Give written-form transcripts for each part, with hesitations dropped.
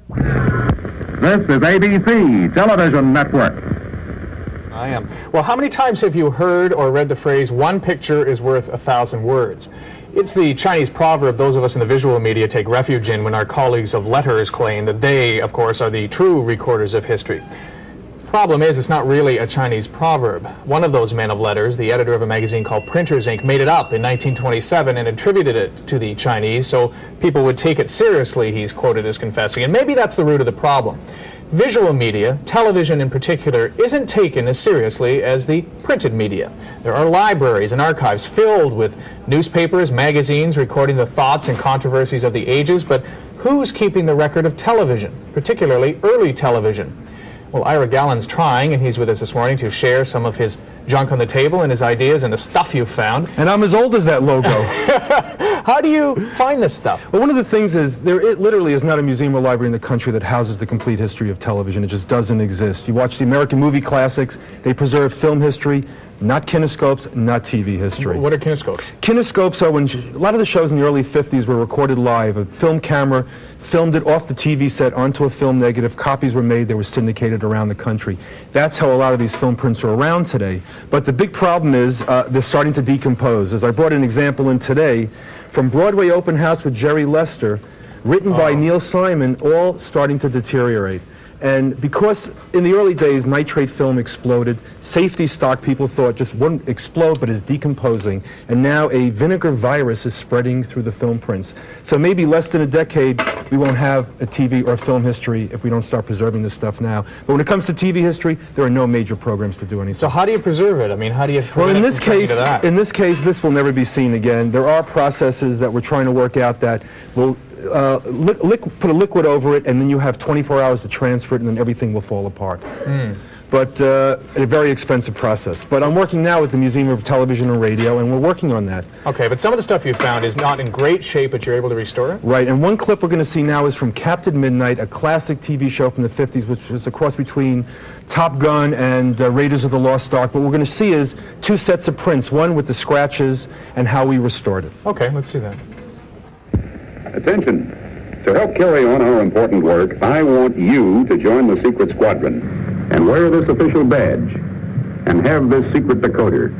This is ABC Television Network. I am. Well, how many times have you heard or read the phrase, one picture is worth 1,000 words? It's the Chinese proverb those of us in the visual media take refuge in when our colleagues of letters claim that they, of course, are the true recorders of history. Problem is, it's not really a Chinese proverb. One of those men of letters, the editor of a magazine called Printers Inc., made it up in 1927 and attributed it to the Chinese so people would take it seriously, he's quoted as confessing. And maybe that's the root of the problem. Visual media, television in particular, isn't taken as seriously as the printed media. There are libraries and archives filled with newspapers, magazines recording the thoughts and controversies of the ages, but who's keeping the record of television, particularly early television? Well, Ira Gallen's trying, and he's with us this morning to share some of his junk on the table and his ideas and the stuff you've found. And I'm as old as that logo. How do you find this stuff? Well, one of the things is, it literally is not a museum or library in the country that houses the complete history of television. It just doesn't exist. You watch the American movie classics, they preserve film history, not kinescopes, not TV history. What are kinescopes? Kinescopes are when a lot of the shows in the early 50s were recorded live. A film camera filmed it off the TV set onto a film negative. Copies were made. They were syndicated around the country. That's how a lot of these film prints are around today. But the big problem is they're starting to decompose. As I brought an example in today, from Broadway Open House with Jerry Lester, written by Neil Simon, all starting to deteriorate. And because in the early days nitrate film exploded, safety stock people thought just wouldn't explode but is decomposing, and now a vinegar virus is spreading through the film prints. So maybe less than a decade we won't have a TV or film history if we don't start preserving this stuff now. But when it comes to TV history, there are no major programs to do anything. So how do you preserve it? I mean, how do you well, in this case, this will never be seen again. There are processes that we're trying to work out that will put a liquid over it, and then you have 24 hours to transfer it, and then everything will fall apart. But a very expensive process. But I'm working now with the Museum of Television and Radio, and we're working on that. Okay, but some of the stuff you found is not in great shape, but you're able to restore it? Right, and one clip we're going to see now is from Captain Midnight, a classic TV show from the 50s, which was a cross between Top Gun and Raiders of the Lost Ark. What we're going to see is two sets of prints, one with the scratches and how we restored it. Okay, let's see that. Attention. To help carry on our important work, I want you to join the secret squadron and wear this official badge and have this secret decoder.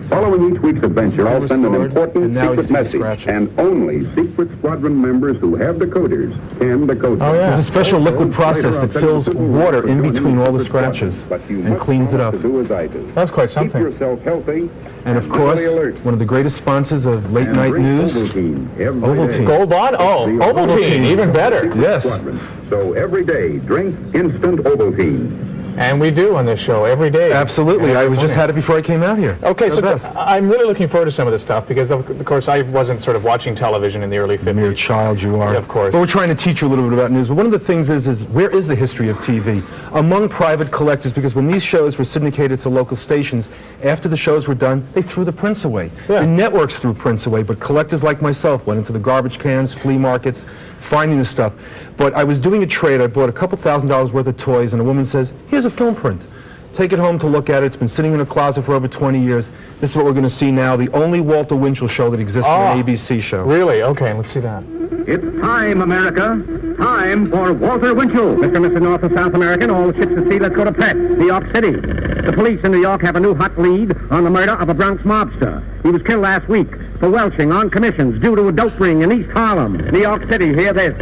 Following each week's adventure, I'll send an important secret message, and only secret squadron members who have decoders can decode them. Oh, yeah. There's a special liquid process that fills water in between all the scratches and cleans it up. That's quite something. Keep yourself healthy. And of course, one of the greatest sponsors of late night news, Ovaltine. Gold Bond? Oh, Ovaltine, even better. Yes. So every day, drink instant Ovaltine. And we do on this show every day. Absolutely. I just had it before I came out here. Okay, so I'm really looking forward to some of this stuff because, of course, I wasn't sort of watching television in the early 50s. Mere child you are. Yeah, of course. But we're trying to teach you a little bit about news. But one of the things is where is the history of TV? Among private collectors, because when these shows were syndicated to local stations, after the shows were done, they threw the prints away. Yeah. The networks threw prints away, but collectors like myself went into the garbage cans, flea markets, finding the stuff. But I was doing a trade. I bought a couple $1,000s worth of toys, and a woman says, here's a film print. Take it home to look at it. It's been sitting in a closet for over 20 years. This is what we're going to see now, the only Walter Winchell show that exists on an ABC show. Really? Okay, let's see that. It's time, America. Time for Walter Winchell. Mr. and Mrs. North and South American, all ships at sea, let's go to press. New York City. The police in New York have a new hot lead on the murder of a Bronx mobster. He was killed last week for welching on commissions due to a dope ring in East Harlem. New York City, hear this.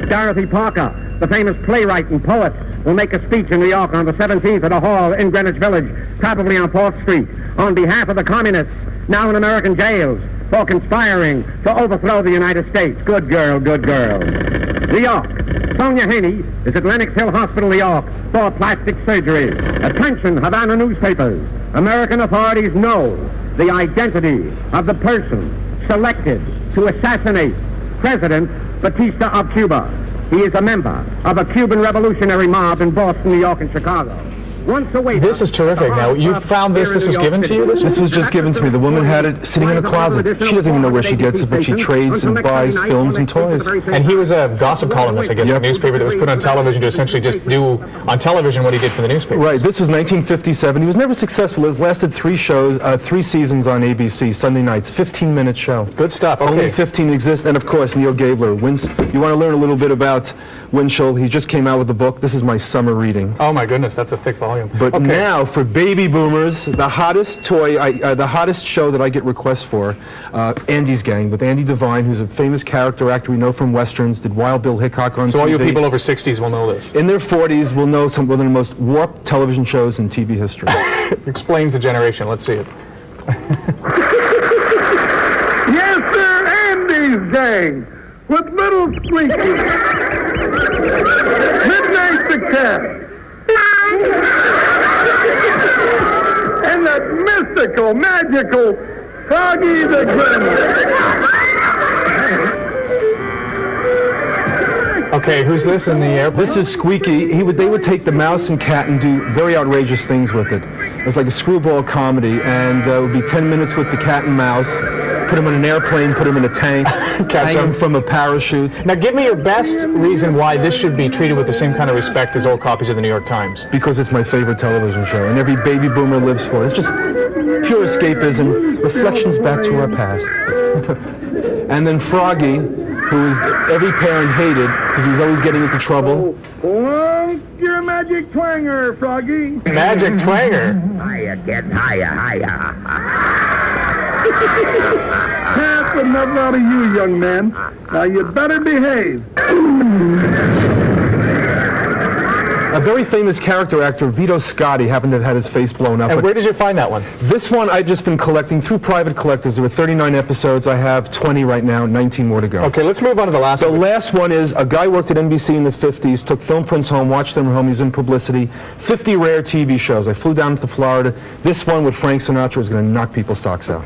Dorothy Parker, the famous playwright and poet, will make a speech in New York on the 17th at a hall in Greenwich Village, probably on 4th Street, on behalf of the communists now in American jails for conspiring to overthrow the United States. Good girl, good girl. New York. Sonia Haney is at Lenox Hill Hospital, New York, for plastic surgery. Attention, Havana newspapers. American authorities know the identity of the person selected to assassinate President Batista of Cuba. He is a member of a Cuban revolutionary mob in Boston, New York, and Chicago. This is terrific. Now, you found this. This was given to you? This was just given to me. The woman had it sitting in a closet. She doesn't even know where she gets it, but she trades and buys films and toys. And he was a gossip columnist, I guess, for a newspaper that was put on television to essentially just do on television what he did for the newspaper. Right. This was 1957. He was never successful. It lasted 3 seasons on ABC, Sunday nights, 15-minute show. Good stuff. Okay. Only 15 exist. And, of course, Neil Gabler. You want to learn a little bit about Winchell. He just came out with a book. This is my summer reading. Oh my goodness, that's a thick volume. But okay. now, for baby boomers, the hottest the hottest show that I get requests for, Andy's Gang, with Andy Devine, who's a famous character actor we know from Westerns, did Wild Bill Hickok on TV. So all you people over 60s will know this. In their 40s will know some of the most warped television shows in TV history. Explains the generation. Let's see it. Yes, sir, Andy's Gang, with Little Squeaky, Midnight the Cat, and that mystical, magical Froggy the Gremlin. Okay, who's this in the airplane? This is Squeaky. They would take the mouse and cat and do very outrageous things with it. It was like a screwball comedy, and it would be 10 minutes with the cat and mouse, put them in an airplane, put them in a tank, hang them from a parachute. Now give me your best reason why this should be treated with the same kind of respect as old copies of the New York Times. Because it's my favorite television show, and every baby boomer lives for it. It's just pure escapism, reflections back to our past. And then Froggy, who every parent hated because he was always getting into trouble. Plunk your magic twanger, Froggy. Magic twanger? Hiya, kid, hiya, hiya. That's enough out of you, young man. Now you better behave. A very famous character actor, Vito Scotti, happened to have had his face blown up. And where did you find that one? This one I've just been collecting through private collectors. There were 39 episodes. I have 20 right now, 19 more to go. Okay, let's move on to the last one. The last one is a guy worked at NBC in the 50s, took film prints home, watched them at home, he was in publicity. 50 rare TV shows. I flew down to Florida. This one with Frank Sinatra is going to knock people's socks out.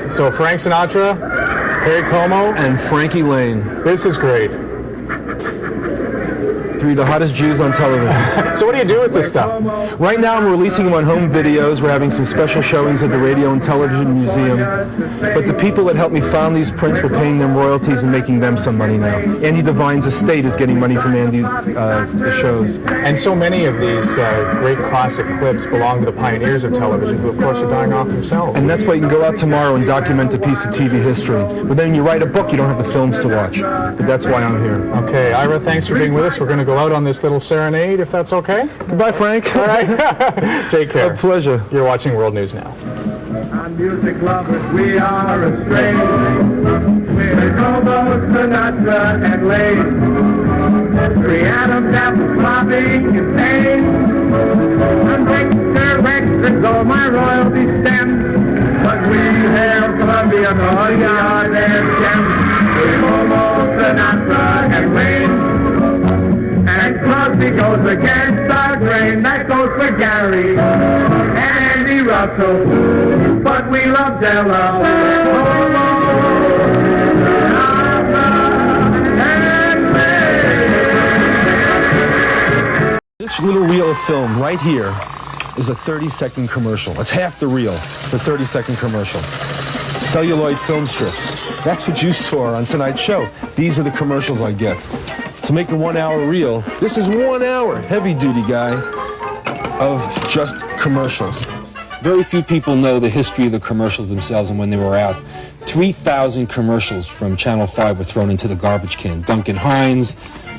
So Frank Sinatra, Harry Como, and Frankie Lane. This is great. Three of the hottest Jews on television. So what do you do with this stuff? Right now I'm releasing them on home videos. We're having some special showings at the Radio and Television Museum. But the people that helped me found these prints were paying them royalties and making them some money now. Andy Devine's estate is getting money from Andy's shows. And so many of these great classic clips belong to the pioneers of television, who of course are dying off themselves. And that's why you can go out tomorrow and document a piece of TV history. But then when you write a book, you don't have the films to watch. But that's why I'm here. Okay, Ira, thanks for being with us. We're going to go out on this little serenade, if that's okay. Goodbye, Frank. All right. Take care. A pleasure. You're watching World News Now. On music lovers, we are astray. We're Como, Sinatra, and Lane. Three Adams, apples, flopping, and pain. And Victor Wexford's all my royalty stems. But we hail Columbia, all we are their gems. We're Como, Sinatra, and Lane. And Crosby goes against our grain. That goes for Gary and Andy Russell. But we love Della. This little reel of film right here is a 30-second commercial. It's half the reel. It's a 30-second commercial. Celluloid film strips. That's what you saw on tonight's show. These are the commercials I get. To make a 1 hour reel, this is 1 hour, heavy duty guy, of just commercials. Very few people know the history of the commercials themselves and when they were out. 3,000 commercials from Channel 5 were thrown into the garbage can. Duncan Hines,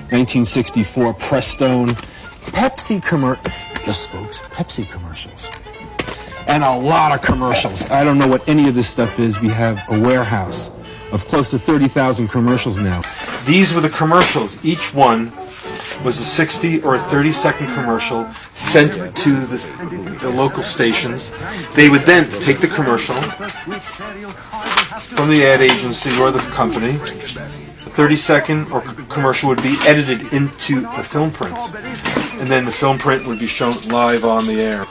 1964, Prestone, Pepsi commercials. Yes, folks, Pepsi commercials. And a lot of commercials. I don't know what any of this stuff is. We have a warehouse of close to 30,000 commercials now. These were the commercials. Each one was a 60 or a 30-second commercial sent to the local stations. They would then take the commercial from the ad agency or the company. The 30-second or commercial would be edited into a film print. And then the film print would be shown live on the air.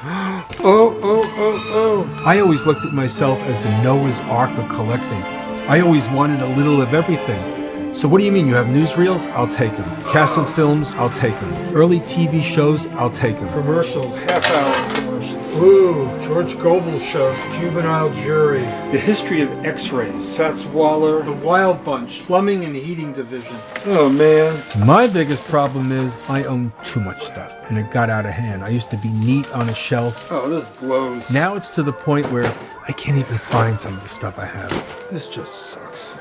I always looked at myself as the Noah's Ark of collecting. I always wanted a little of everything. So what do you mean? You have newsreels? I'll take them. Castle films? I'll take them. Early TV shows? I'll take them. Commercials, half-hour commercials. Ooh, George Goebel shows, Juvenile Jury. The history of X-rays. Fats Waller. The Wild Bunch. Plumbing and Heating Division. Oh, man. My biggest problem is I own too much stuff, and it got out of hand. I used to be neat on a shelf. Oh, this blows. Now it's to the point where I can't even find some of the stuff I have. This just sucks.